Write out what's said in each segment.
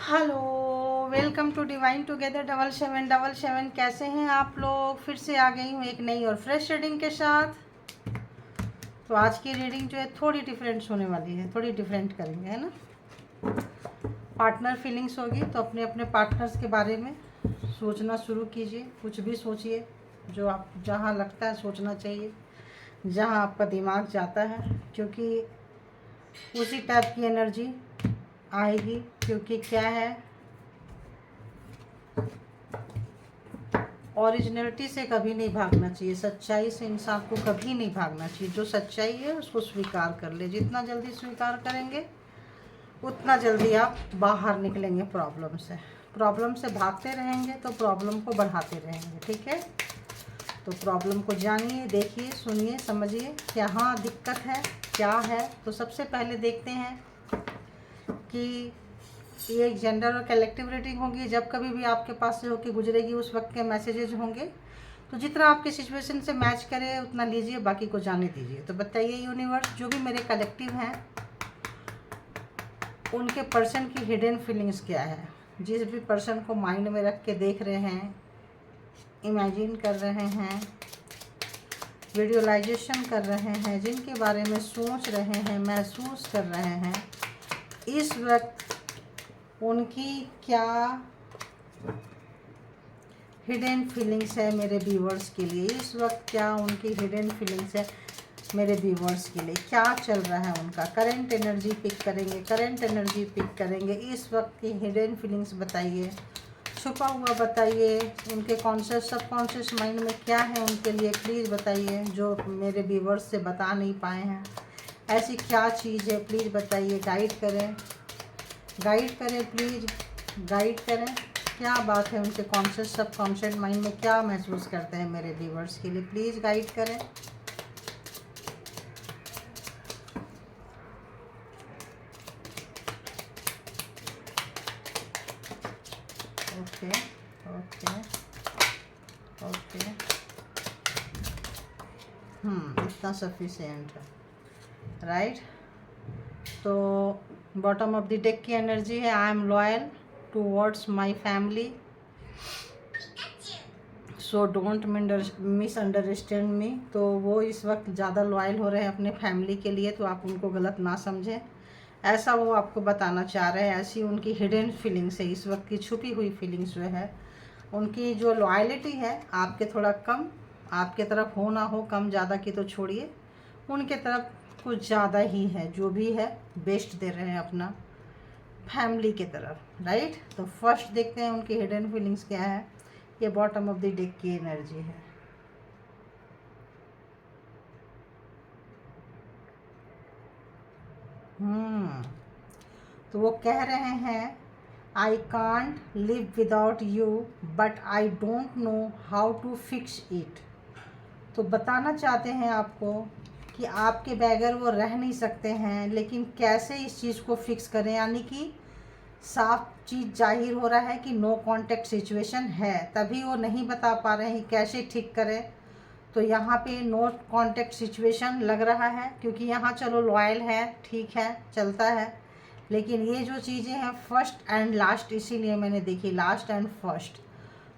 Hello, welcome to divine together 7777। कैसे हैं आप लोग? फिर से आ गई हूँ एक नई और फ्रेश रीडिंग के साथ। तो आज की रीडिंग जो है थोड़ी डिफरेंट होने वाली है, थोड़ी डिफरेंट करेंगे, है ना। पार्टनर फीलिंग्स होगी, तो अपने अपने पार्टनर्स के बारे में सोचना शुरू कीजिए। कुछ भी सोचिए जो आप जहाँ लगता है सोचना चाहिए, जहाँ आपका दिमाग जाता है, क्योंकि उसी टाइप की एनर्जी आएगी। क्योंकि क्या है, ओरिजिनलिटी से कभी नहीं भागना चाहिए, सच्चाई से इंसान को कभी नहीं भागना चाहिए। जो सच्चाई है उसको स्वीकार कर ले। जितना जल्दी स्वीकार करेंगे उतना जल्दी आप बाहर निकलेंगे प्रॉब्लम से। प्रॉब्लम से भागते रहेंगे तो प्रॉब्लम को बढ़ाते रहेंगे, ठीक है। तो प्रॉब्लम को जानिए, देखिए, सुनिए, समझिए यहाँ दिक्कत है, क्या है। तो सबसे पहले देखते हैं कि ये एक जेंडर और कलेक्टिव रीडिंग होगी। जब कभी भी आपके पास से होके गुजरेगी उस वक्त के मैसेजेज होंगे, तो जितना आपके सिचुएशन से मैच करे उतना लीजिए, बाकी को जाने दीजिए। तो बताइए यूनिवर्स, जो भी मेरे कलेक्टिव हैं उनके पर्सन की हिडन फीलिंग्स क्या है। जिस भी पर्सन को माइंड में रख के देख रहे हैं, इमेजिन कर रहे हैं, विजुअलाइजेशन कर रहे हैं, जिनके बारे में सोच रहे हैं, महसूस कर रहे हैं, इस वक्त उनकी क्या हिडन फीलिंग्स है मेरे व्यूवर्स के लिए। इस वक्त क्या उनकी हिडन फीलिंग्स है मेरे व्यूवर्स के लिए, क्या चल रहा है उनका। करंट एनर्जी पिक करेंगे, करंट एनर्जी पिक करेंगे। इस वक्त की हिडन फीलिंग्स बताइए, छुपा हुआ बताइए, उनके कॉन्शियस सबकॉन्शियस माइंड में क्या है उनके लिए, प्लीज़ बताइए। जो मेरे व्यूवर्स से बता नहीं पाए हैं, ऐसी क्या चीज़ है, प्लीज़ बताइए। गाइड करें, गाइड करें, प्लीज़ गाइड करें। क्या बात है, उनके कॉन्शियस सबकॉन्शियस माइंड में क्या महसूस करते हैं मेरे व्यूवर्स के लिए, प्लीज़ गाइड करें। ओके ओके ओके, इतना सफिशिएंट है, राइट। तो बॉटम ऑफ द डेक की एनर्जी है, I am loyal towards my family, so don't misunderstand मी। तो वो इस वक्त ज़्यादा लॉयल हो रहे हैं अपने फैमिली के लिए, तो आप उनको गलत ना समझें, ऐसा वो आपको बताना चाह रहे हैं। ऐसी उनकी हिडन फीलिंग्स है, इस वक्त की छुपी हुई फीलिंग्स जो है। उनकी जो लॉयल्टी है आपके थोड़ा कम, आपके तरफ हो ना हो, कम ज़्यादा की तो छोड़िए, उनके तरफ कुछ ज़्यादा ही है। जो भी है बेस्ट दे रहे हैं अपना फैमिली की तरफ, राइट। तो फर्स्ट देखते हैं उनकी हिडन फीलिंग्स क्या है। ये बॉटम ऑफ द डेक की एनर्जी है। तो वो कह रहे हैं, I can't live without you but I don't know how to fix it. तो बताना चाहते हैं आपको कि आपके बगैर वो रह नहीं सकते हैं, लेकिन कैसे इस चीज़ को फिक्स करें। यानी कि साफ चीज़ जाहिर हो रहा है कि नो कांटेक्ट सिचुएशन है, तभी वो नहीं बता पा रहे हैं कैसे ठीक करें। तो यहाँ पे नो कांटेक्ट सिचुएशन लग रहा है, क्योंकि यहाँ चलो लॉयल है, ठीक है, चलता है। लेकिन ये जो चीज़ें हैं फर्स्ट एंड लास्ट, इसीलिए मैंने देखी लास्ट एंड फर्स्ट।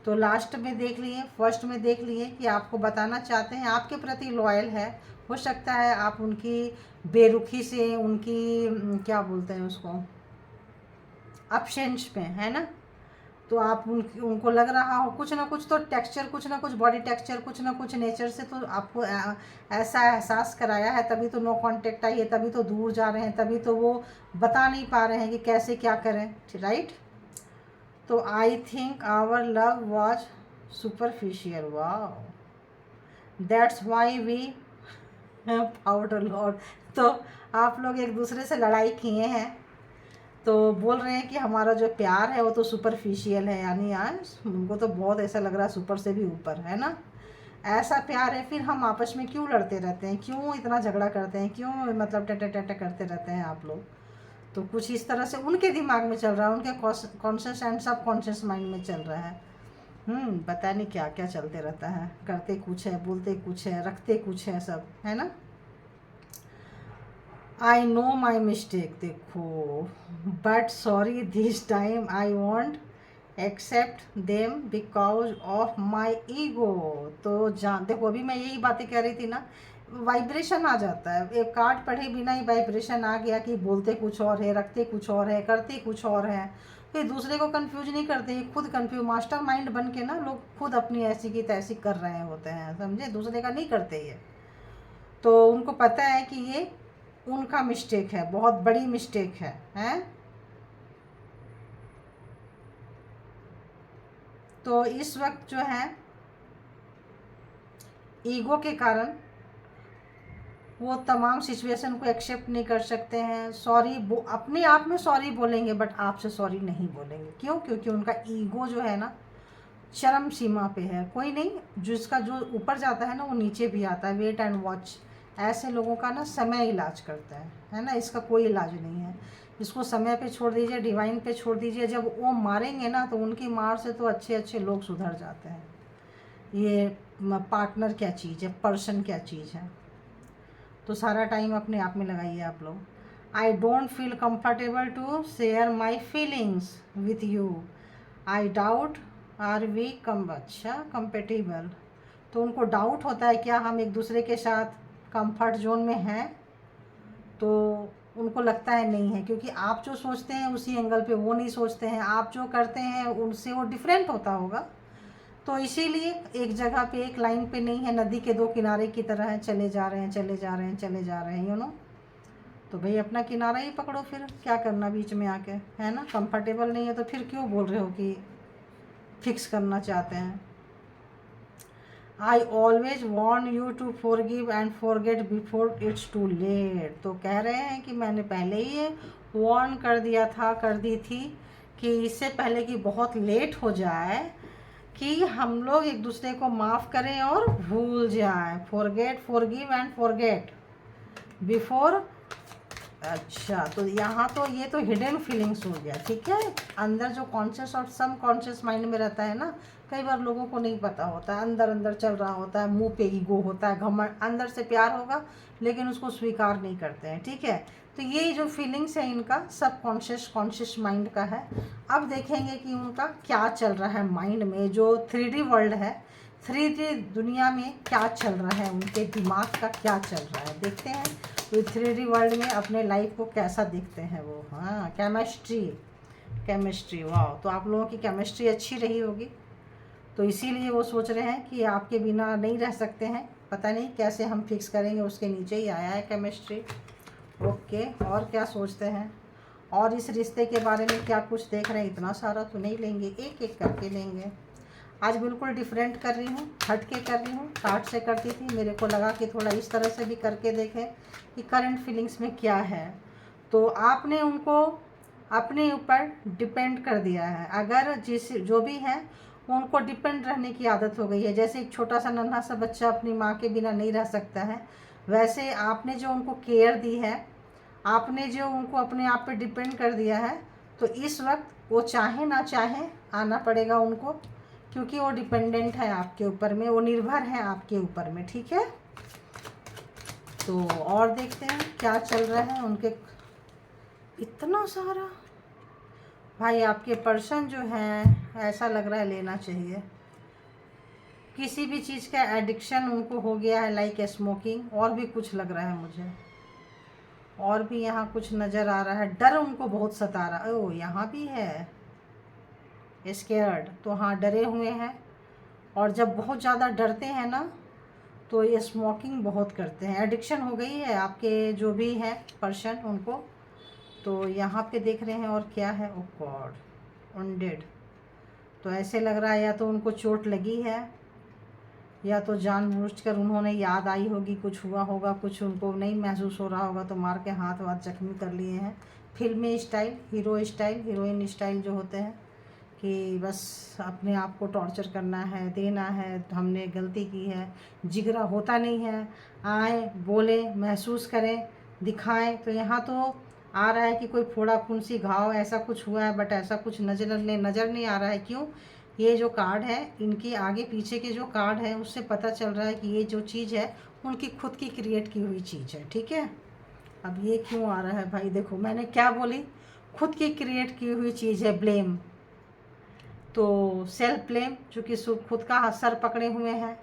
तो लास्ट में देख लिए, फर्स्ट में देख लिए कि आपको बताना चाहते हैं आपके प्रति लॉयल है। हो सकता है आप उनकी बेरुखी से, उनकी क्या बोलते हैं उसको, अपसेंस में, है ना। तो आप उनको लग रहा हो कुछ ना कुछ तो टेक्सचर, कुछ ना कुछ बॉडी टेक्सचर, कुछ ना कुछ नेचर से तो आपको ऐसा एहसास कराया है, तभी तो नो कांटेक्ट आई है, तभी तो दूर जा रहे हैं, तभी तो वो बता नहीं पा रहे हैं कि कैसे क्या करें, राइट। तो I think our love was superficial, वाह, that's why we fought a lot. तो आप लोग एक दूसरे से लड़ाई किए हैं, तो बोल रहे हैं कि हमारा जो प्यार है वो तो सुपरफिशियल है। यानी यार उनको तो बहुत ऐसा लग रहा है सुपर से भी ऊपर, है ना। ऐसा प्यार है, फिर हम आपस में क्यों लड़ते रहते हैं, क्यों इतना झगड़ा करते हैं, क्यों मतलब टटे टटे करते रहते हैं आप लोग। तो कुछ इस तरह से उनके दिमाग में चल रहा है, उनके कॉन्शियस एंड सब कॉन्शियस माइंड में चल रहा है। पता नहीं क्या क्या चलते रहता है, करते कुछ है, बोलते कुछ है, रखते कुछ है, सब, है ना। आई नो माई मिस्टेक, देखो, but sorry this time I won't accept them because of my ego. तो जान देखो, अभी मैं यही बातें कह रही थी ना, वाइब्रेशन आ जाता है, एक कार्ड पढ़े बिना ही वाइब्रेशन आ गया कि बोलते कुछ और है, रखते कुछ और है, करते कुछ और है। फिर दूसरे को कंफ्यूज नहीं करते, खुद कंफ्यूज मास्टर माइंड बन के ना लोग खुद अपनी ऐसी की तैसी कर रहे होते हैं, समझे, दूसरे का नहीं करते ये। तो उनको पता है कि ये उनका मिस्टेक है, बहुत बड़ी मिस्टेक है, हैं। तो इस वक्त जो है ईगो के कारण वो तमाम सिचुएशन को एक्सेप्ट नहीं कर सकते हैं। सॉरी अपने आप में सॉरी बोलेंगे, बट आपसे सॉरी नहीं बोलेंगे। क्यों? क्योंकि उनका ईगो जो है ना चरम सीमा पे है। कोई नहीं, जिसका जो ऊपर जाता है ना वो नीचे भी आता है। Wait and watch. ऐसे लोगों का ना समय इलाज करता है ना, इसका कोई इलाज नहीं है। इसको समय पे छोड़ दीजिए, डिवाइन पे छोड़ दीजिए। जब वो मारेंगे ना तो उनकी मार से तो अच्छे अच्छे लोग सुधर जाते हैं। ये पार्टनर क्या चीज़ है, पर्सन क्या चीज़ है। तो सारा टाइम अपने आप में लगाइए आप लोग। I don't feel comfortable to share my feelings with you. I doubt are we अच्छा कंपेटिबल। तो उनको डाउट होता है क्या हम एक दूसरे के साथ कंफर्ट जोन में हैं। तो उनको लगता है नहीं है, क्योंकि आप जो सोचते हैं उसी एंगल पे वो नहीं सोचते हैं। आप जो करते हैं उनसे वो डिफरेंट होता होगा। तो इसीलिए एक जगह पे एक लाइन पे नहीं है, नदी के दो किनारे की तरह है, चले जा रहे हैं चले जा रहे हैं चले जा रहे हैं, यू नो। तो भाई अपना किनारा ही पकड़ो, फिर क्या करना बीच में आके, है ना। कंफर्टेबल नहीं है तो फिर क्यों बोल रहे हो कि फिक्स करना चाहते हैं। I always want you to forgive and forget before it's too late. तो कह रहे हैं कि मैंने पहले ही ये वॉर्न कर दिया था, कर दी थी, कि इससे पहले कि बहुत लेट हो जाए कि हम लोग एक दूसरे को माफ़ करें और भूल जाएं। Forget, forgive and forget before. अच्छा, तो यहाँ तो ये तो हिडन फीलिंग्स हो गया, ठीक है। अंदर जो कॉन्शियस और सब कॉन्शियस माइंड में रहता है ना, कई बार लोगों को नहीं पता होता है, अंदर अंदर चल रहा होता है, मुंह पे ईगो होता है, घमंड, अंदर से प्यार होगा लेकिन उसको स्वीकार नहीं करते हैं, ठीक है। तो ये जो फीलिंग्स है इनका सब कॉन्शियस माइंड का है। अब देखेंगे कि उनका क्या चल रहा है माइंड में, जो 3D वर्ल्ड है, 3D दुनिया में क्या चल रहा है, उनके दिमाग का क्या चल रहा है, देखते हैं। तो 3D वर्ल्ड में अपने लाइफ को कैसा देखते हैं वो। हाँ, केमिस्ट्री, वाह। तो आप लोगों की केमिस्ट्री अच्छी रही होगी, तो इसीलिए वो सोच रहे हैं कि आपके बिना नहीं रह सकते हैं। पता नहीं कैसे हम फिक्स करेंगे, उसके नीचे ही आया है केमिस्ट्री। ओके, और क्या सोचते हैं, और इस रिश्ते के बारे में क्या कुछ देख रहे हैं। इतना सारा तो नहीं लेंगे, एक एक करके लेंगे। आज बिल्कुल डिफरेंट कर रही हूँ, हट के कर रही हूँ। कार्ड से करती थी, मेरे को लगा कि थोड़ा इस तरह से भी करके देखें कि करंट फीलिंग्स में क्या है। तो आपने उनको अपने ऊपर डिपेंड कर दिया है। अगर जो भी है उनको डिपेंड रहने की आदत हो गई है। जैसे एक छोटा सा नन्हा सा बच्चा अपनी माँ के बिना नहीं रह सकता है, वैसे आपने जो उनको केयर दी है, आपने जो उनको अपने आप पे डिपेंड कर दिया है, तो इस वक्त वो चाहे ना चाहे आना पड़ेगा उनको, क्योंकि वो डिपेंडेंट है आपके ऊपर में, वो निर्भर है आपके ऊपर में, ठीक है। तो और देखते हैं क्या चल रहा है उनके। इतना सारा भाई, आपके पर्सन जो है ऐसा लग रहा है लेना चाहिए। किसी भी चीज़ का एडिक्शन उनको हो गया है, लाइक स्मोकिंग, और भी कुछ लग रहा है मुझे, और भी यहाँ कुछ नज़र आ रहा है। डर उनको बहुत सता रहा है। ओ, यहाँ भी है स्केयर्ड, तो हाँ डरे हुए हैं। और जब बहुत ज़्यादा डरते हैं ना तो ये स्मोकिंग बहुत करते हैं। एडिक्शन हो गई है आपके जो भी है पर्सन उनको। तो यहाँ पे देख रहे हैं, और क्या है, ओ गॉड, वंडेड। तो ऐसे लग रहा है या तो उनको चोट लगी है, या तो जानबूझकर उन्होंने याद आई होगी, कुछ हुआ होगा, कुछ उनको नहीं महसूस हो रहा होगा तो मार के हाथ वाथ जख्मी कर लिए हैं। फिल्मी style, hero style, heroine style जो होते हैं कि बस अपने आप को टॉर्चर करना है, देना है, हमने गलती की है। जिगरा होता नहीं है, आए बोले, महसूस करें, दिखाएं। तो यहाँ तो आ रहा है कि कोई फोड़ा फुंसी घाव ऐसा कुछ हुआ है, बट ऐसा कुछ नज़र नहीं आ रहा है। क्यों? ये जो कार्ड है, इनके आगे पीछे के जो कार्ड है उससे पता चल रहा है कि ये जो चीज़ है उनकी खुद की क्रिएट की हुई चीज़ है, ठीक है। अब ये क्यों आ रहा है भाई? देखो मैंने क्या बोली, खुद की क्रिएट की हुई चीज़ है ब्लेम। तो सेल्फ ब्लेम, चूँकि खुद का सर पकड़े हुए हैं,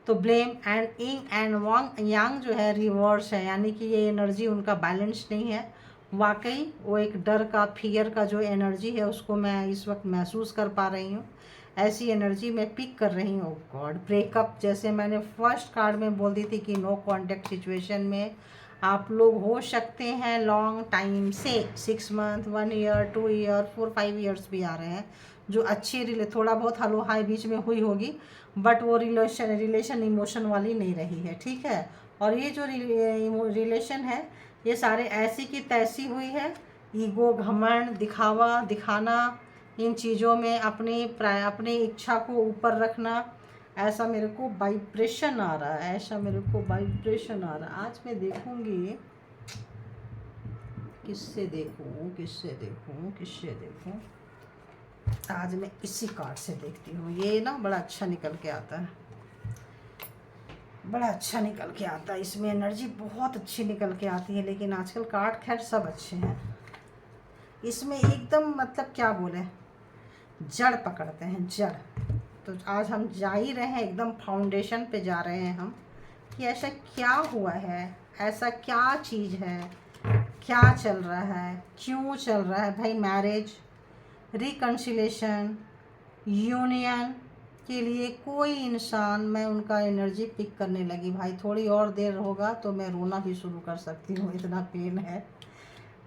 तो ब्लेम एंड इंग एंड वांग यांग जो है रिवर्स है, यानी कि ये एनर्जी उनका बैलेंस नहीं है। वाकई वो एक डर का, फियर का जो एनर्जी है उसको मैं इस वक्त महसूस कर पा रही हूँ। ऐसी एनर्जी मैं पिक कर रही हूँ। गॉड, ब्रेकअप, जैसे मैंने फर्स्ट कार्ड में बोल दी थी कि नो कॉन्टैक्ट सिचुएशन में आप लोग हो सकते हैं लॉन्ग टाइम से, 6 मंथ, 1 ईयर, 2 ईयर, 4, 5 ईयर्स भी आ रहे हैं, जो अच्छी थोड़ा बहुत हलो हाई बीच में हुई होगी, बट वो रिलेशन इमोशन वाली नहीं रही है, ठीक है। और ये जो रिलेशन है ये सारे ऐसी की तैसी हुई है। ईगो, घमंड, दिखावा, दिखाना, इन चीज़ों में अपनी इच्छा को ऊपर रखना, ऐसा मेरे को वाइब्रेशन आ रहा है, ऐसा मेरे को वाइब्रेशन आ रहा है। आज मैं देखूंगी किससे देखूं, किससे देखूं, किससे देखूं। आज मैं इसी कार्ड से देखती हूँ। ये ना बड़ा अच्छा निकल के आता है, बड़ा अच्छा निकल के आता है, इसमें एनर्जी बहुत अच्छी निकल के आती है। लेकिन आजकल कार्ड खैर सब अच्छे हैं, इसमें एकदम मतलब क्या बोले, जड़ पकड़ते हैं, जड़। तो आज हम जा ही रहे हैं, एकदम फाउंडेशन पे जा रहे हैं हम, कि ऐसा क्या हुआ है, ऐसा क्या चीज़ है, क्या चल रहा है, क्यों चल रहा है भाई। मैरिज, रिकन्सिलेशन, यूनियन के लिए कोई इंसान, मैं उनका एनर्जी पिक करने लगी भाई। थोड़ी और देर होगा तो मैं रोना भी शुरू कर सकती हूँ, इतना पेन है,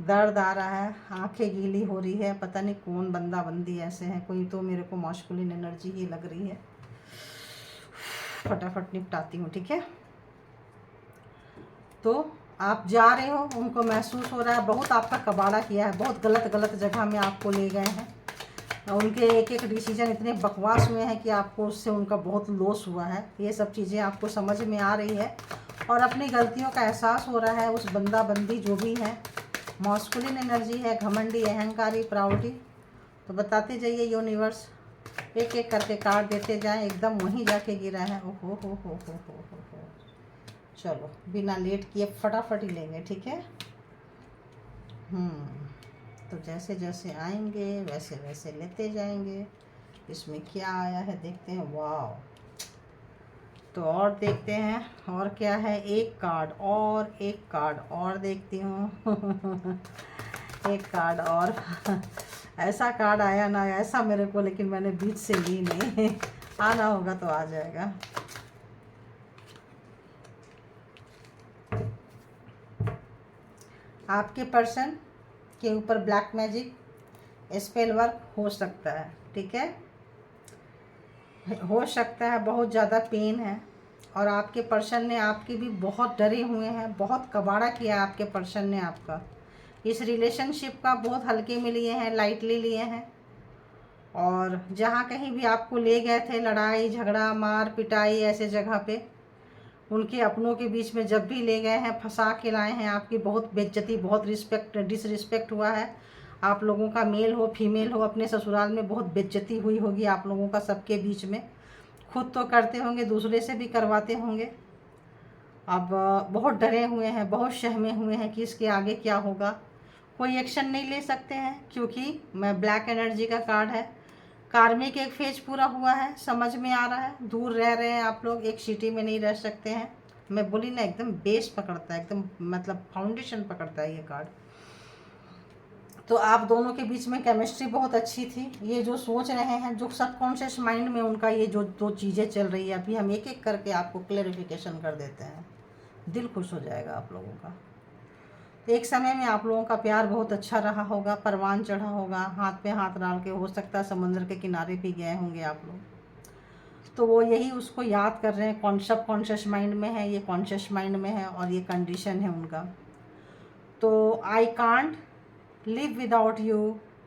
दर्द आ रहा है, आंखें गीली हो रही है। पता नहीं कौन बंदा बंदी ऐसे हैं, कोई तो मेरे को मॉस्कुलिन एनर्जी ही लग रही है। फटाफट निपटाती हूँ, ठीक है। तो आप जा रहे हो, उनको महसूस हो रहा है, बहुत आपका कबाड़ा किया है, बहुत गलत गलत जगह में आपको ले गए हैं। उनके एक एक डिसीजन इतने बकवास हुए हैं कि आपको उससे उनका बहुत लॉस हुआ है। ये सब चीज़ें आपको समझ में आ रही है और अपनी गलतियों का एहसास हो रहा है। उस बंदा बंदी जो भी है, मॉस्कुलिन एनर्जी है, घमंडी, अहंकारी, प्राउडी। तो बताते जाइए यूनिवर्स, एक एक करके कार्ड देते जाएं, एकदम वहीं जाके गिरा है। ओहो हो। चलो बिना लेट किए फटाफट ही लेंगे, ठीक है। तो जैसे जैसे आएंगे वैसे वैसे लेते जाएंगे। इसमें क्या आया है देखते हैं। वाह, तो और देखते हैं और क्या है। एक कार्ड और, एक कार्ड और देखती हूँ एक कार्ड और ऐसा कार्ड आया ना ऐसा मेरे को, लेकिन मैंने बीच से ली नहीं आना होगा तो आ जाएगा। आपके पर्सन के ऊपर ब्लैक मैजिक, स्पेल वर्क हो सकता है, ठीक है, हो सकता है। बहुत ज़्यादा पेन है और आपके पर्सन ने आपके भी बहुत डरे हुए हैं, बहुत कबाड़ा किया है आपके पर्सन ने आपका। इस रिलेशनशिप का बहुत हल्के में लिए हैं, लाइटली लिए हैं। और जहाँ कहीं भी आपको ले गए थे, लड़ाई झगड़ा मार पिटाई ऐसे जगह पे, उनके अपनों के बीच में जब भी ले गए हैं, फंसा के लाए हैं, आपकी बहुत बेइज्जती, बहुत डिसरिस्पेक्ट हुआ है। आप लोगों का मेल हो फीमेल हो, अपने ससुराल में बहुत बेइज्जती हुई होगी आप लोगों का सबके बीच में। खुद तो करते होंगे, दूसरे से भी करवाते होंगे। अब बहुत डरे हुए हैं, बहुत सहमे हुए हैं कि इसके आगे क्या होगा। कोई एक्शन नहीं ले सकते हैं क्योंकि मैं ब्लैक एनर्जी का कार्ड है। कार्मिक एक फेज पूरा हुआ है, समझ में आ रहा है। दूर रह रहे हैं आप लोग, एक सिटी में नहीं रह सकते हैं। मैं बोली ना, एकदम बेस पकड़ता है, एकदम मतलब फाउंडेशन पकड़ता है ये कार्ड। तो आप दोनों के बीच में केमिस्ट्री बहुत अच्छी थी। ये जो सोच रहे हैं, जो सबकॉन्शियस माइंड में उनका ये जो दो चीज़ें चल रही है, अभी हम एक एक करके आपको क्लेरिफिकेशन कर देते हैं। दिल खुश हो जाएगा आप लोगों का। एक समय में आप लोगों का प्यार बहुत अच्छा रहा होगा, परवान चढ़ा होगा, हाथ पे हाथ डाल के, हो सकता है समुद्र के किनारे भी गए होंगे आप लोग। तो वो यही उसको याद कर रहे हैं। कॉन्सेप्ट कॉन्शियस माइंड में है, ये कॉन्शियस माइंड में है और ये कंडीशन है उनका। तो I can't live without you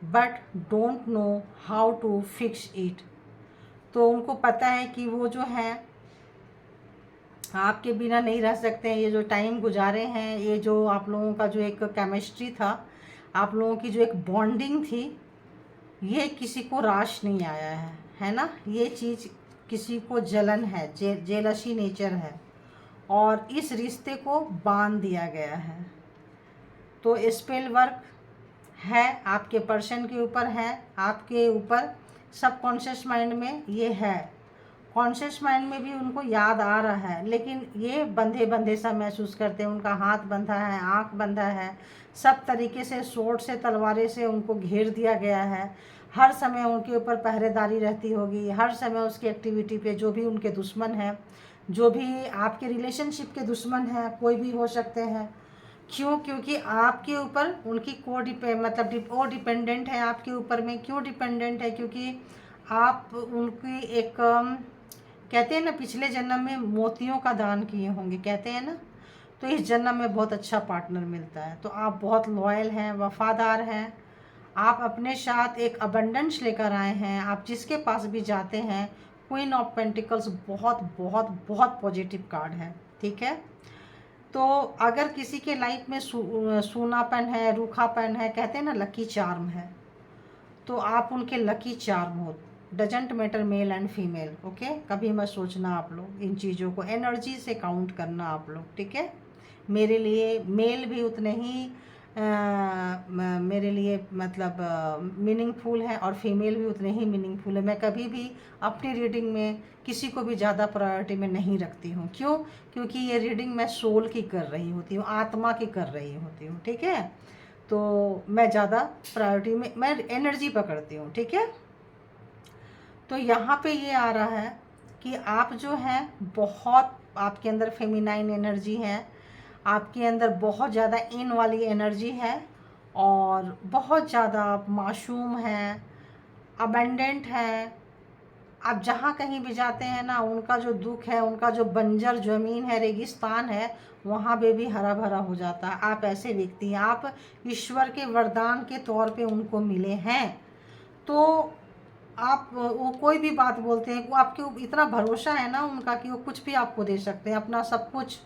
but don't know how to fix it. तो उनको पता है कि वो जो है आपके बिना नहीं रह सकते हैं। ये जो टाइम गुजारे हैं, ये जो आप लोगों का जो एक केमिस्ट्री था, आप लोगों की जो एक बॉन्डिंग थी, ये किसी को राश नहीं आया है ना। ये चीज़ किसी को जलन है, जेलसी नेचर है और इस रिश्ते को बांध दिया गया है। तो स्पेल वर्क है आपके पर्सन के ऊपर, है आपके ऊपर, सबकॉन्शियस माइंड में ये है। कॉन्शियस माइंड में भी उनको याद आ रहा है, लेकिन ये बंधे बंधे सा महसूस करते हैं। उनका हाथ बंधा है, आँख बंधा है, सब तरीके से सोट से तलवारें से उनको घेर दिया गया है। हर समय उनके ऊपर पहरेदारी रहती होगी, हर समय उसकी एक्टिविटी पे जो भी उनके दुश्मन हैं, जो भी आपके रिलेशनशिप के दुश्मन हैं, कोई भी हो सकते हैं। क्यों? क्योंकि आपके ऊपर उनकी मतलब वो डिपेंडेंट है आपके ऊपर में। क्यों डिपेंडेंट है? क्योंकि आप उनकी एक कहते हैं ना, पिछले जन्म में मोतियों का दान किए होंगे, कहते हैं ना, तो इस जन्म में बहुत अच्छा पार्टनर मिलता है। तो आप बहुत लॉयल हैं, वफादार हैं, आप अपने साथ एक अबंडेंस लेकर आए हैं। आप जिसके पास भी जाते हैं, क्वीन ऑफ पेंटिकल्स बहुत बहुत बहुत पॉजिटिव कार्ड है, ठीक है। तो अगर किसी के लाइफ में सूनापन है, रूखापन है, कहते हैं ना लकी चार्म है, तो आप उनके लकी चार्म हो। Doesn't matter male and female, okay. कभी मत सोचना आप लोग इन चीज़ों को, एनर्जी से काउंट करना आप लोग, ठीक है। मेरे लिए मेल भी उतने ही मेरे लिए मतलब मीनिंगफुल है, और फीमेल भी उतने ही मीनिंगफुल है। मैं कभी भी अपनी रीडिंग में किसी को भी ज़्यादा प्रायोरिटी में नहीं रखती हूँ। क्यों? क्योंकि ये रीडिंग मैं सोल की कर रही होती हूँ, आत्मा की कर रही होती हूँ, ठीक है। तो मैं ज़्यादा प्रायोरिटी में मैं एनर्जी पकड़ती हूँ, ठीक है। तो यहाँ पे ये आ रहा है कि आप जो हैं बहुत, आपके अंदर फेमिनाइन एनर्जी है, आपके अंदर बहुत ज़्यादा इन वाली एनर्जी है, और बहुत ज़्यादा आप मासूम हैं, अबेंडेंट हैं। आप जहाँ कहीं भी जाते हैं ना, उनका जो दुख है, उनका जो बंजर ज़मीन है, रेगिस्तान है, वहाँ पे भी हरा भरा हो जाता है। आप ऐसे व्यक्ति हैं, आप ईश्वर के वरदान के तौर पे उनको मिले हैं। तो आप वो कोई भी बात बोलते हैं, वो आपके इतना भरोसा है ना उनका कि वो कुछ भी आपको दे सकते हैं, अपना सब कुछ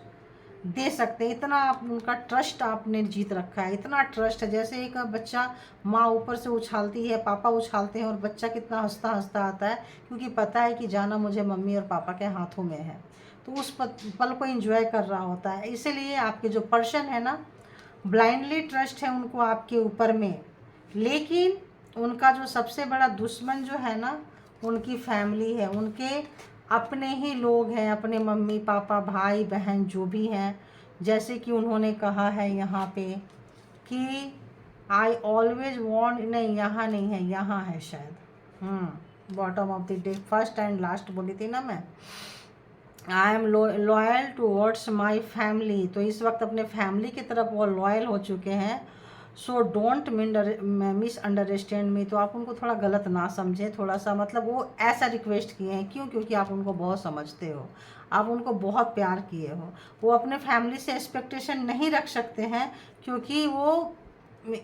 दे सकते हैं। इतना आप उनका ट्रस्ट आपने जीत रखा है, इतना ट्रस्ट है। जैसे एक बच्चा, माँ ऊपर से उछालती है, पापा उछालते हैं, और बच्चा कितना हंसता हंसता आता है, क्योंकि पता है कि जाना मुझे मम्मी और पापा के हाथों में है। तो उस पल को एंजॉय कर रहा होता है। इसीलिए आपके जो पर्सन है ना, ब्लाइंडली ट्रस्ट है उनको आपके ऊपर में। लेकिन उनका जो सबसे बड़ा दुश्मन जो है ना, उनकी फैमिली है, उनके अपने ही लोग हैं, अपने मम्मी पापा भाई बहन जो भी हैं। जैसे कि उन्होंने कहा है यहाँ पे कि आई ऑलवेज वॉन्ट, नहीं यहाँ नहीं है, यहाँ है शायद, bottom of the deck, first and last बोली थी ना मैं। I am loyal towards my family, तो इस वक्त अपने फैमिली की तरफ वो लॉयल हो चुके हैं। So don't miss understand me, तो आप उनको थोड़ा गलत ना समझें, थोड़ा सा मतलब वो ऐसा रिक्वेस्ट किए हैं। क्यों? क्योंकि आप उनको बहुत समझते हो, आप उनको बहुत प्यार किए हो। वो अपने फैमिली से एक्सपेक्टेशन नहीं रख सकते हैं, क्योंकि वो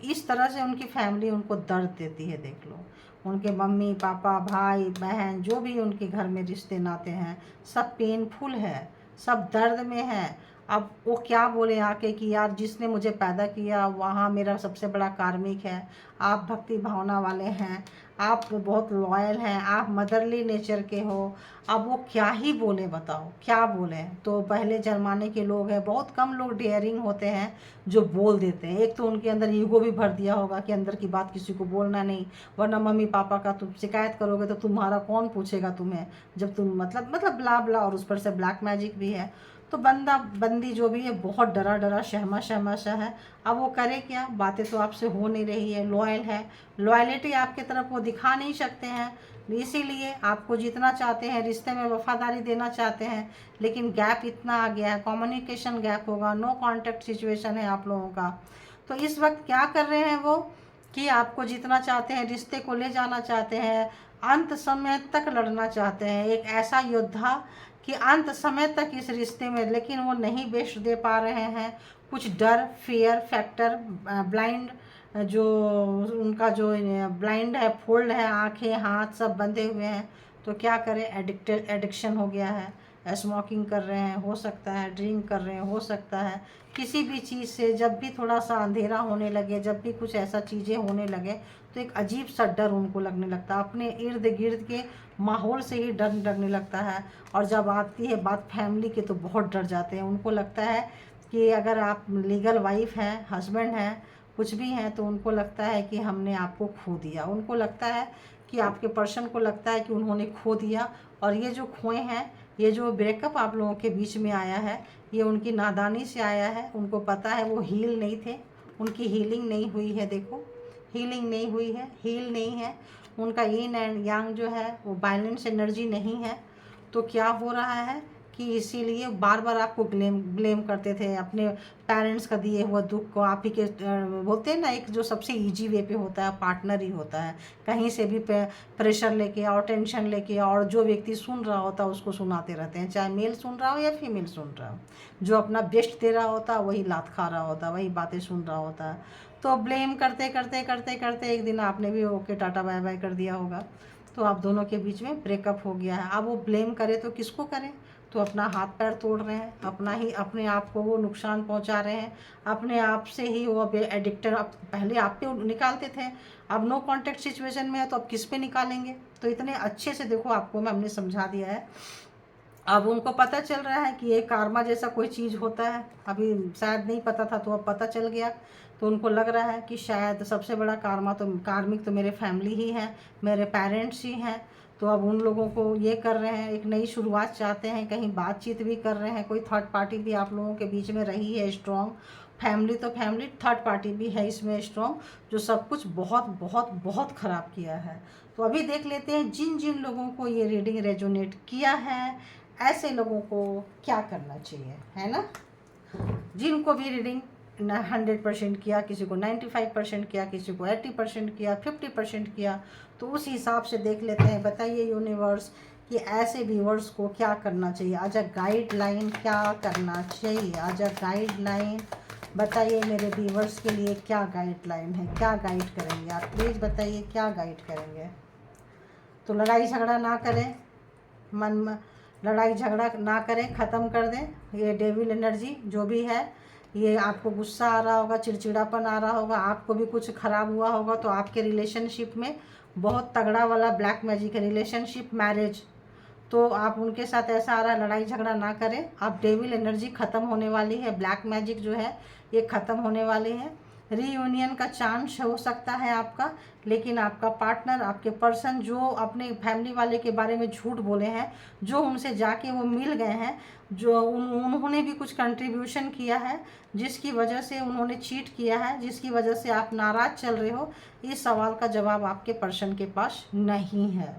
इस तरह से उनकी फैमिली उनको दर्द देती है। देख लो, उनके मम्मी पापा भाई बहन जो भी उनके घर में रिश्ते नाते हैं, सब पेनफुल है, सब दर्द में है। अब वो क्या बोले आके कि यार जिसने मुझे पैदा किया वहाँ मेरा सबसे बड़ा कार्मिक है। आप भक्ति भावना वाले हैं, आप बहुत लॉयल हैं, आप मदरली नेचर के हो। अब वो क्या ही बोले, बताओ क्या बोले। तो पहले ज़माने के लोग हैं, बहुत कम लोग डेयरिंग होते हैं जो बोल देते हैं। एक तो उनके अंदर ईगो भी भर दिया होगा कि अंदर की बात किसी को बोलना नहीं, वरना मम्मी पापा का तुम शिकायत करोगे तो तुम्हारा कौन पूछेगा तुम्हें, जब तुम मतलब ब्ला ब्ला, और उस पर से ब्लैक मैजिक भी है। तो बंदा बंदी जो भी है बहुत डरा डरा शहमा शहमा सा है। अब वो करे क्या, बातें तो आपसे हो नहीं रही है। लॉयल है, लॉयलिटी आपके तरफ वो दिखा नहीं सकते हैं, इसीलिए आपको जीतना चाहते हैं, रिश्ते में वफादारी देना चाहते हैं। लेकिन गैप इतना आ गया है, कम्युनिकेशन गैप होगा, नो कांटेक्ट सिचुएशन है आप लोगों का। तो इस वक्त क्या कर रहे हैं वो कि आपको जीतना चाहते हैं, रिश्ते को ले जाना चाहते हैं, अंत समय तक लड़ना चाहते हैं, एक ऐसा योद्धा कि अंत समय तक इस रिश्ते में, लेकिन वो नहीं बेस्ट दे पा रहे हैं। कुछ डर, फियर फैक्टर, ब्लाइंड जो उनका जो ब्लाइंड है, फोल्ड है, आंखें हाथ सब बंधे हुए हैं। तो क्या करें, एडिक्शन हो गया है। स्मोकिंग कर रहे हैं, हो सकता है ड्रिंक कर रहे हैं, हो सकता है किसी भी चीज़ से जब भी थोड़ा सा अंधेरा होने लगे, जब भी कुछ ऐसा चीज़ें होने लगे, तो एक अजीब सा डर उनको लगने लगता है। अपने इर्द गिर्द के माहौल से ही डर लगने लगता है। और जब आती है बात फैमिली की तो बहुत डर जाते हैं। उनको लगता है कि अगर आप लीगल वाइफ हैं, हस्बैंड हैं, कुछ भी हैं, तो उनको लगता है कि हमने आपको खो दिया। उनको लगता है कि आपके पर्सन को लगता है कि उन्होंने खो दिया। और ये जो खोए हैं, ये जो ब्रेकअप आप लोगों के बीच में आया है, ये उनकी नादानी से आया है। उनको पता है वो हील नहीं थे, उनकी हीलिंग नहीं हुई है। देखो, हीलिंग नहीं हुई है, हील नहीं है उनका। यिन एंड यांग जो है वो बैलेंस एनर्जी नहीं है। तो क्या हो रहा है कि इसीलिए बार बार आपको ब्लेम करते थे अपने पेरेंट्स का दिए हुआ दुख को। आप ही के बोलते हैं ना, एक जो सबसे इजी वे पे होता है पार्टनर ही होता है। कहीं से भी प्रेशर लेके और टेंशन लेके, और जो व्यक्ति सुन रहा होता है उसको सुनाते रहते हैं, चाहे मेल सुन रहा हो या फीमेल सुन रहा हो। जो अपना बेस्ट दे रहा होता है वही लात खा रहा होता है, वही बातें सुन रहा होता है। तो ब्लेम करते करते करते करते एक दिन आपने भी ओके टाटा बाय बाय कर दिया होगा। तो आप दोनों के बीच में ब्रेकअप हो गया है। अब वो ब्लेम करे तो किसको करें? तो अपना हाथ पैर तोड़ रहे हैं, अपने आप को वो नुकसान पहुंचा रहे हैं। अपने आप से ही वो अब एडिक्टेड। पहले आप पे निकालते थे, अब नो कांटेक्ट सिचुएशन में है तो अब किस पे निकालेंगे? तो इतने अच्छे से देखो आपको हमने समझा दिया है। अब उनको पता चल रहा है कि ये कार्मा जैसा कोई चीज़ होता है। अभी शायद नहीं पता था, तो अब पता चल गया। तो उनको लग रहा है कि शायद सबसे बड़ा कार्मिक तो मेरे फैमिली ही है, मेरे पेरेंट्स ही हैं। तो अब उन लोगों को ये कर रहे हैं, एक नई शुरुआत चाहते हैं, कहीं बातचीत भी कर रहे हैं। कोई थर्ड पार्टी भी आप लोगों के बीच में रही है स्ट्रॉन्ग। फैमिली तो फैमिली, थर्ड पार्टी भी है इसमें स्ट्रॉन्ग, जो सब कुछ बहुत बहुत बहुत ख़राब किया है। तो अभी देख लेते हैं जिन जिन लोगों को ये रीडिंग रेजोनेट किया है, ऐसे लोगों को क्या करना चाहिए, है ना। जिनको भी रीडिंग 100% किया, किसी को 95% किया, किसी को 80% किया, 50% किया, तो उस हिसाब से देख लेते हैं। बताइए यूनिवर्स कि ऐसे व्यूअर्स को क्या करना चाहिए। आजा गाइडलाइन, क्या करना चाहिए? आजा गाइडलाइन बताइए मेरे व्यूअर्स के लिए, क्या गाइडलाइन है, क्या गाइड करेंगे आप? प्लीज़ बताइए क्या गाइड करेंगे। तो लड़ाई झगड़ा ना करें, मन में लड़ाई झगड़ा ना करें, ख़त्म कर दें ये डेविल एनर्जी जो भी है। ये आपको गुस्सा आ रहा होगा, चिड़चिड़ापन आ रहा होगा, आपको भी कुछ ख़राब हुआ होगा, तो आपके रिलेशनशिप में बहुत तगड़ा वाला ब्लैक मैजिक है, रिलेशनशिप मैरिज। तो आप उनके साथ ऐसा आ रहा है, लड़ाई झगड़ा ना करें। आप डेविल एनर्जी ख़त्म होने वाली है, ब्लैक मैजिक जो है ये ख़त्म होने वाली है। रीयूनियन का चांस हो सकता है आपका, लेकिन आपका पार्टनर, आपके पर्सन जो अपने फैमिली वाले के बारे में झूठ बोले हैं, जो उनसे जाके वो मिल गए हैं, जो उन्होंने भी कुछ कंट्रीब्यूशन किया है, जिसकी वजह से उन्होंने चीट किया है, जिसकी वजह से आप नाराज़ चल रहे हो, इस सवाल का जवाब आपके पर्सन के पास नहीं है।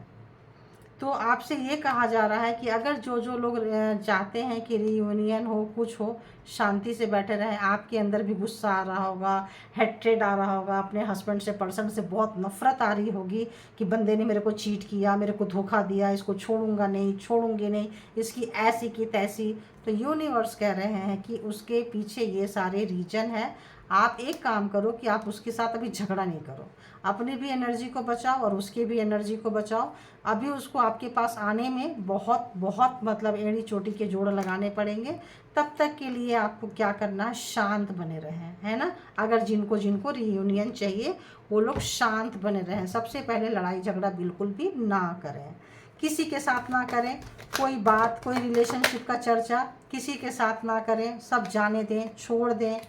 तो आपसे ये कहा जा रहा है कि अगर जो जो लोग चाहते हैं कि रीयूनियन हो, कुछ हो, शांति से बैठे रहें। आपके अंदर भी गुस्सा आ रहा होगा, हेट्रेड आ रहा होगा, अपने हस्बैंड से, पर्सन से बहुत नफरत आ रही होगी कि बंदे ने मेरे को चीट किया, मेरे को धोखा दिया, इसको छोड़ूंगा नहीं, छोड़ूंगी नहीं, इसकी ऐसी की तैसी। तो यूनिवर्स कह रहे हैं कि उसके पीछे ये सारे रीजन है। आप एक काम करो कि आप उसके साथ अभी झगड़ा नहीं करो, अपनी भी एनर्जी को बचाओ और उसकी भी एनर्जी को बचाओ। अभी उसको आपके पास आने में बहुत बहुत मतलब एड़ी चोटी के जोड़ लगाने पड़ेंगे। तब तक के लिए आपको क्या करना है, शांत बने रहें, है ना। अगर जिनको जिनको रियूनियन चाहिए वो लोग शांत बने रहें। सबसे पहले लड़ाई झगड़ा बिल्कुल भी ना करें, किसी के साथ ना करें, कोई बात, कोई रिलेशनशिप का चर्चा किसी के साथ ना करें, सब जाने दें, छोड़ दें।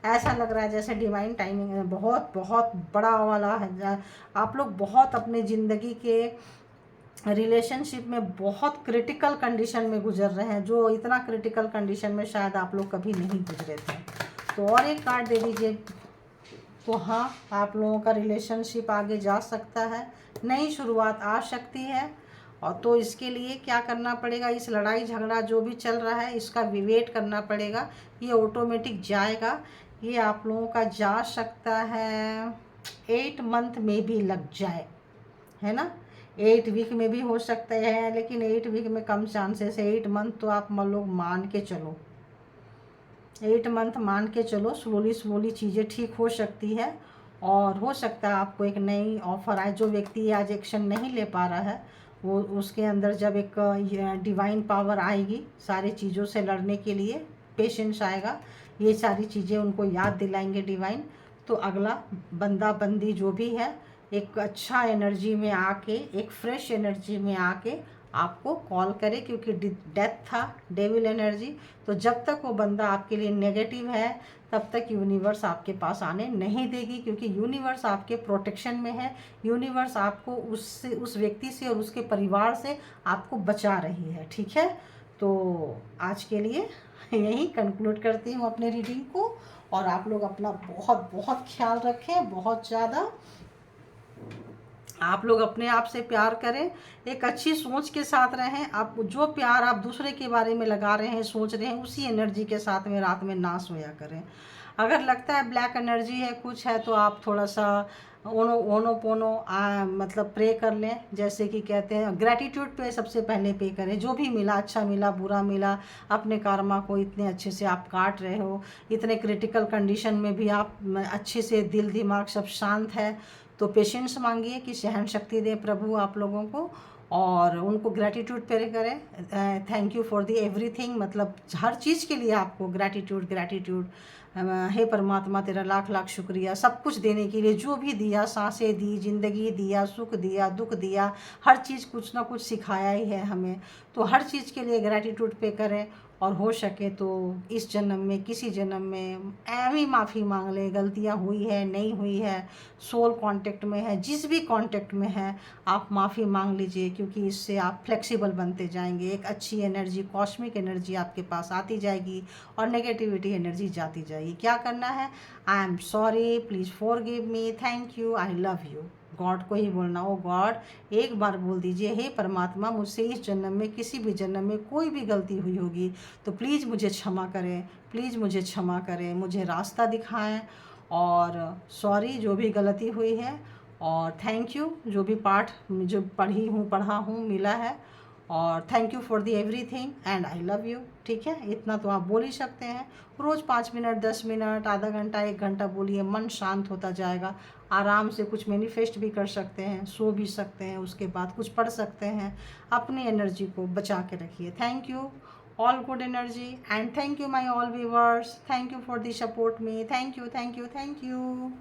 ऐसा लग रहा है जैसे डिवाइन टाइमिंग है, बहुत बहुत बड़ा वाला है। आप लोग बहुत अपने ज़िंदगी के रिलेशनशिप में बहुत क्रिटिकल कंडीशन में गुजर रहे हैं, जो इतना क्रिटिकल कंडीशन में शायद आप लोग कभी नहीं गुजरे थे। तो और एक कार्ड दे दीजिए। तो हाँ, आप लोगों का रिलेशनशिप आगे जा सकता है, नई शुरुआत आ सकती है। और तो इसके लिए क्या करना पड़ेगा, इस लड़ाई झगड़ा जो भी चल रहा है इसका विवेट करना पड़ेगा। ये ऑटोमेटिक जाएगा, ये आप लोगों का जा सकता है 8 मंथ में भी लग जाए, है ना। 8 वीक में भी हो सकता है, लेकिन 8 वीक में कम चांसेस है। 8 मंथ तो आप लोग मान के चलो, 8 मंथ मान के चलो। स्लोली स्लोली चीज़ें ठीक हो सकती है और हो सकता है आपको एक नई ऑफ़र आए। जो व्यक्ति आज एक्शन नहीं ले पा रहा है, वो उसके अंदर जब एक डिवाइन पावर आएगी सारी चीज़ों से लड़ने के लिए, पेशेंस आएगा, ये सारी चीज़ें उनको याद दिलाएंगे डिवाइन। तो अगला बंदा बंदी जो भी है एक अच्छा एनर्जी में आके, एक फ्रेश एनर्जी में आके आपको कॉल करे, क्योंकि डेथ था, डेविल एनर्जी। तो जब तक वो बंदा आपके लिए नेगेटिव है तब तक यूनिवर्स आपके पास आने नहीं देगी, क्योंकि यूनिवर्स आपके प्रोटेक्शन में है। यूनिवर्स आपको उससे, उस व्यक्ति से और उसके परिवार से आपको बचा रही है। ठीक है, तो आज के लिए यही कंक्लूड करती हूँ अपने रीडिंग को। और आप लोग अपना बहुत बहुत ख्याल रखें, बहुत ज़्यादा आप लोग अपने आप से प्यार करें, एक अच्छी सोच के साथ रहें। आप जो प्यार आप दूसरे के बारे में लगा रहे हैं, सोच रहे हैं, उसी एनर्जी के साथ में रात में ना सोया करें। अगर लगता है ब्लैक एनर्जी है, कुछ है, तो आप थोड़ा सा ओनो पोनो मतलब प्रे कर लें। जैसे कि कहते हैं, ग्रैटिट्यूड पे सबसे पहले पे करें। जो भी मिला, अच्छा मिला, बुरा मिला, अपने कर्मा को इतने अच्छे से आप काट रहे हो, इतने क्रिटिकल कंडीशन में भी आप अच्छे से दिल दिमाग सब शांत है, तो पेशेंस मांगिए कि सहन शक्ति दे प्रभु आप लोगों को, और उनको ग्रैटिट्यूड पे करें। Thank you for the everything, मतलब हर चीज़ के लिए आपको ग्रैटिट्यूड ग्रैटिट्यूड। हे परमात्मा तेरा लाख लाख शुक्रिया सब कुछ देने के लिए, जो भी दिया, सांसें दी, ज़िंदगी दिया, सुख दिया, दुख दिया, हर चीज़ कुछ ना कुछ सिखाया ही है हमें। तो हर चीज़ के लिए ग्रैटिट्यूड पे करें, और हो सके तो इस जन्म में, किसी जन्म में ऐवी माफ़ी मांग ले, गलतियाँ हुई है, नहीं हुई है, सोल कांटेक्ट में है, जिस भी कांटेक्ट में है, आप माफ़ी मांग लीजिए, क्योंकि इससे आप फ्लेक्सिबल बनते जाएंगे। एक अच्छी एनर्जी, कॉस्मिक एनर्जी आपके पास आती जाएगी और नेगेटिविटी एनर्जी जाती जाएगी। क्या करना है? I am sorry, please forgive me, thank you, I love you. God को ही बोलना, ओ गॉड, एक बार बोल दीजिए, हे परमात्मा, मुझसे इस जन्म में, किसी भी जन्म में कोई भी गलती हुई होगी तो प्लीज़ मुझे क्षमा करें, प्लीज़ मुझे क्षमा करें, मुझे रास्ता दिखाएं, और सॉरी जो भी गलती हुई है, और थैंक यू जो भी पाठ जो पढ़ा हूँ मिला है, और thank you for the everything and I love you. ठीक है, इतना तो आप बोल ही सकते हैं। रोज़ 5 मिनट, 10 मिनट, आधा घंटा, 1 घंटा बोलिए, मन शांत होता जाएगा। आराम से कुछ मैनिफेस्ट भी कर सकते हैं, सो भी सकते हैं, उसके बाद कुछ पढ़ सकते हैं। अपनी एनर्जी को बचा के रखिए। Thank you, all good energy, and thank you my all viewers, thank you for the support me, thank you, thank you, thank you।